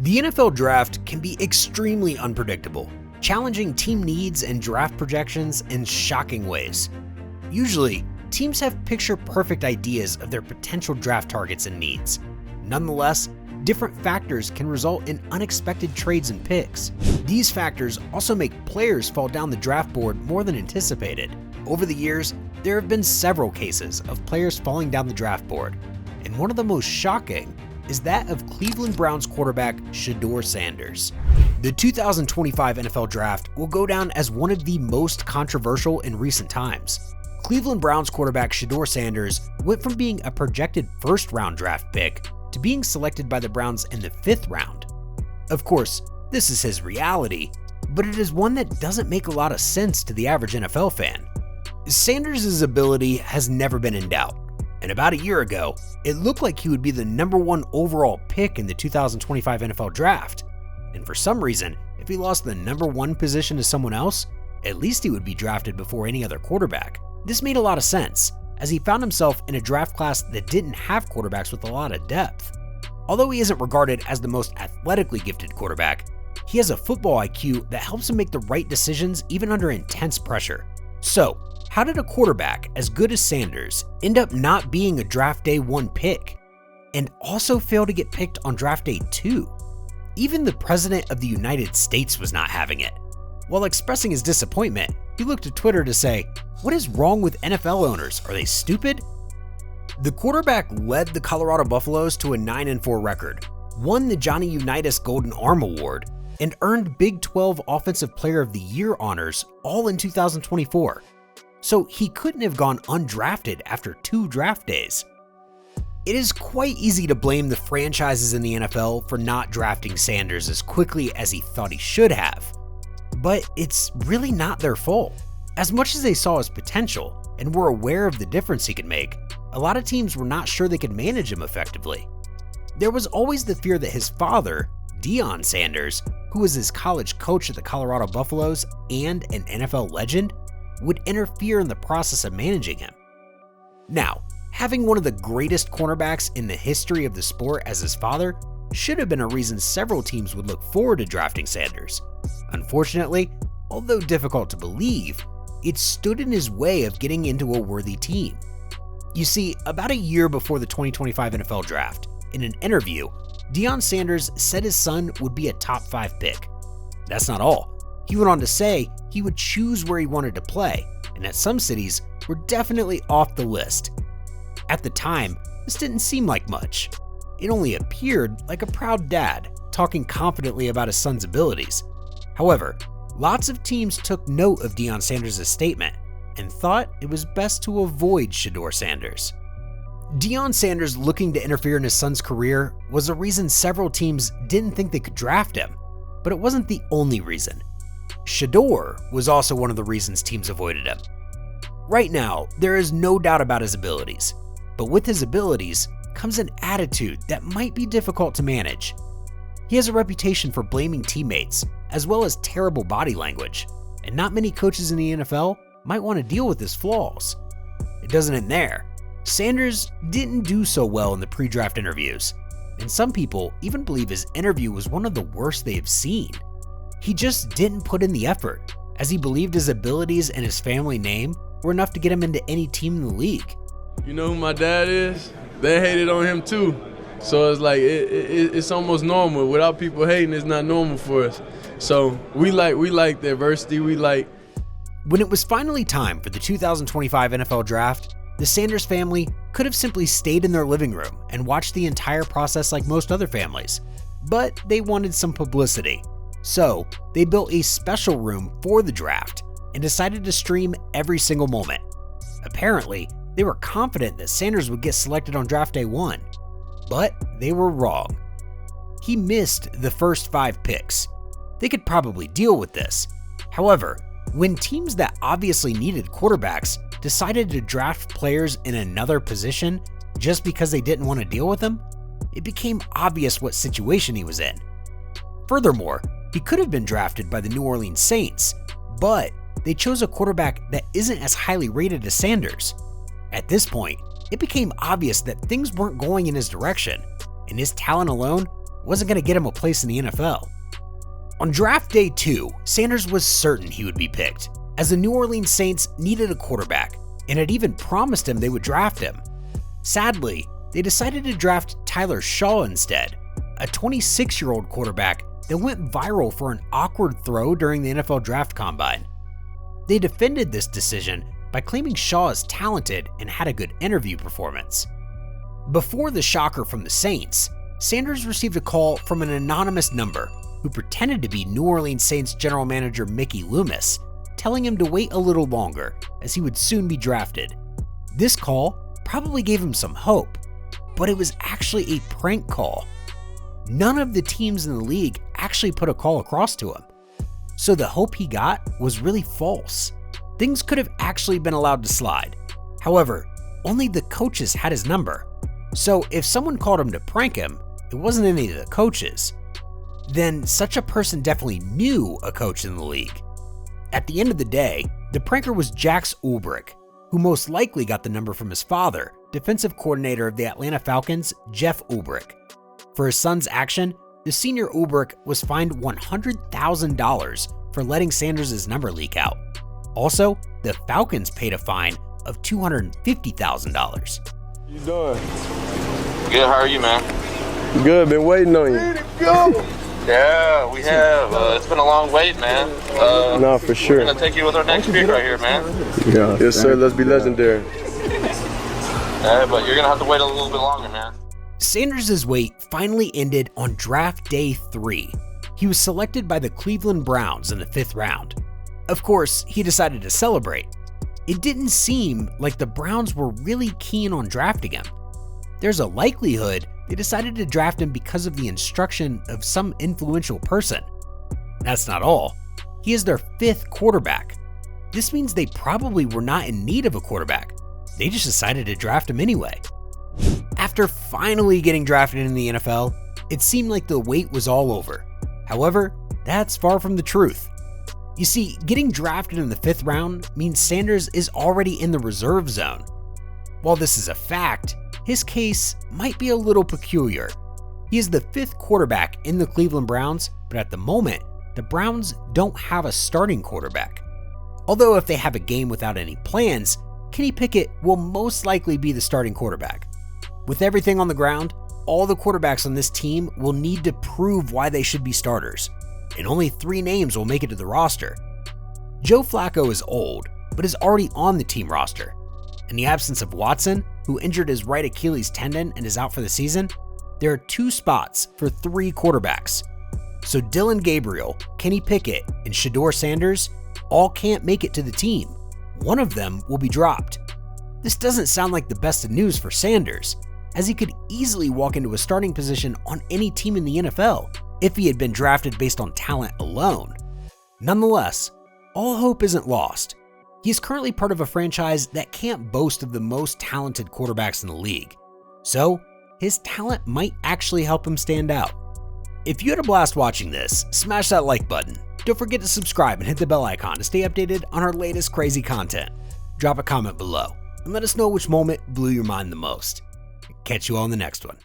The NFL draft can be extremely unpredictable, challenging team needs and draft projections in shocking ways. Usually, teams have picture-perfect ideas of their potential draft targets and needs. Nonetheless, different factors can result in unexpected trades and picks. These factors also make players fall down the draft board more than anticipated. Over the years, there have been several cases of players falling down the draft board, and one of the most shocking is that of Cleveland Browns quarterback Shedeur Sanders. The 2025 NFL Draft will go down as one of the most controversial in recent times. Cleveland Browns quarterback Shedeur Sanders went from being a projected first-round draft pick to being selected by the Browns in the 5th round. Of course, this is his reality, but it is one that doesn't make a lot of sense to the average NFL fan. Sanders' ability has never been in doubt, and about a year ago, it looked like he would be the #1 overall pick in the 2025 NFL Draft. And for some reason, if he lost the #1 position to someone else, at least he would be drafted before any other quarterback. This made a lot of sense, as he found himself in a draft class that didn't have quarterbacks with a lot of depth. Although he isn't regarded as the most athletically gifted quarterback, he has a football IQ that helps him make the right decisions even under intense pressure. So, how did a quarterback as good as Sanders end up not being a draft day 1 pick, and also fail to get picked on draft day 2? Even the President of the United States was not having it. While expressing his disappointment, he looked to Twitter to say, "What is wrong with NFL owners? Are they stupid?" The quarterback led the Colorado Buffaloes to a 9-4 record, won the Johnny Unitas Golden Arm Award, and earned Big 12 Offensive Player of the Year honors all in 2024. So he couldn't have gone undrafted after 2 draft days. It is quite easy to blame the franchises in the NFL for not drafting Sanders as quickly as he thought he should have. But it's really not their fault. As much as they saw his potential and were aware of the difference he could make, a lot of teams were not sure they could manage him effectively. There was always the fear that his father, Deion Sanders, who was his college coach at the Colorado Buffaloes and an NFL legend, would interfere in the process of managing him. Now, having one of the greatest cornerbacks in the history of the sport as his father should have been a reason several teams would look forward to drafting Sanders. Unfortunately, although difficult to believe, it stood in his way of getting into a worthy team. You see, about a year before the 2025 NFL Draft, in an interview, Deion Sanders said his son would be a top 5 pick. That's not all. He went on to say he would choose where he wanted to play, and that some cities were definitely off the list. At the time, this didn't seem like much. It only appeared like a proud dad talking confidently about his son's abilities. However, lots of teams took note of Deion Sanders' statement and thought it was best to avoid Shedeur Sanders. Deion Sanders looking to interfere in his son's career was a reason several teams didn't think they could draft him, but it wasn't the only reason. Shedeur was also one of the reasons teams avoided him. Right now, there is no doubt about his abilities, but with his abilities comes an attitude that might be difficult to manage. He has a reputation for blaming teammates, as well as terrible body language, and not many coaches in the NFL might want to deal with his flaws. It doesn't end there. Sanders didn't do so well in the pre-draft interviews, and some people even believe his interview was one of the worst they have seen. He just didn't put in the effort, as he believed his abilities and his family name were enough to get him into any team in the league. You know who my dad is? They hated on him too. So it's like, it's almost normal. Without people hating, it's not normal for us. So we like the adversity, When it was finally time for the 2025 NFL Draft, the Sanders family could have simply stayed in their living room and watched the entire process like most other families. But they wanted some publicity. So they built a special room for the draft and decided to stream every single moment. Apparently, they were confident that Sanders would get selected on draft day 1, but they were wrong. He missed the first 5 picks. They could probably deal with this. However, when teams that obviously needed quarterbacks decided to draft players in another position just because they didn't want to deal with him, it became obvious what situation he was in. Furthermore, he could have been drafted by the New Orleans Saints, but they chose a quarterback that isn't as highly rated as Sanders. At this point, it became obvious that things weren't going in his direction, and his talent alone wasn't going to get him a place in the NFL. On draft day 2, Sanders was certain he would be picked, as the New Orleans Saints needed a quarterback and had even promised him they would draft him. Sadly, they decided to draft Tyler Shaw instead, a 26-year-old quarterback that went viral for an awkward throw during the NFL Draft Combine. They defended this decision by claiming Shaw is talented and had a good interview performance. Before the shocker from the Saints, Sanders received a call from an anonymous number who pretended to be New Orleans Saints general manager Mickey Loomis, telling him to wait a little longer as he would soon be drafted. This call probably gave him some hope, but it was actually a prank call. None of the teams in the league actually put a call across to him, so the hope he got was really false. Things could have actually been allowed to slide. However, only the coaches had his number, so if someone called him to prank him, it wasn't any of the coaches. Then such a person definitely knew a coach in the league. At the end of the day, the pranker was Jax Ulbrich, who most likely got the number from his father, defensive coordinator of the Atlanta Falcons, Jeff Ulbrich. For his son's action, the senior Ulbrich was fined $100,000 for letting Sanders' number leak out. Also, the Falcons paid a fine of $250,000. You doing? Good, how are you, man? Good, been waiting on you. Ready to go! Yeah, we have. It's been a long wait, man. No, for sure. We're gonna take you with our next pick right here, man. Yeah. Yes, sir. Let's be legendary. But you're gonna have to wait a little bit longer, man. Sanders' wait finally ended on draft day 3. He was selected by the Cleveland Browns in the 5th round. Of course, he decided to celebrate. It didn't seem like the Browns were really keen on drafting him. There's a likelihood they decided to draft him because of the instruction of some influential person. That's not all. He is their 5th quarterback. This means they probably were not in need of a quarterback. They just decided to draft him anyway. After finally getting drafted in the NFL, it seemed like the wait was all over. However, that's far from the truth. You see, getting drafted in the 5th round means Sanders is already in the reserve zone. While this is a fact, his case might be a little peculiar. He is the 5th quarterback in the Cleveland Browns, but at the moment, the Browns don't have a starting quarterback. Although if they have a game without any plans, Kenny Pickett will most likely be the starting quarterback. With everything on the ground, all the quarterbacks on this team will need to prove why they should be starters, and only 3 names will make it to the roster. Joe Flacco is old, but is already on the team roster. In the absence of Watson, who injured his right Achilles tendon and is out for the season, there are 2 spots for 3 quarterbacks. So Dylan Gabriel, Kenny Pickett, and Shedeur Sanders all can't make it to the team. One of them will be dropped. This doesn't sound like the best of news for Sanders, as he could easily walk into a starting position on any team in the NFL if he had been drafted based on talent alone. Nonetheless, all hope isn't lost. He is currently part of a franchise that can't boast of the most talented quarterbacks in the league, so his talent might actually help him stand out. If you had a blast watching this, smash that like button. Don't forget to subscribe and hit the bell icon to stay updated on our latest crazy content. Drop a comment below and let us know which moment blew your mind the most. Catch you all in the next one.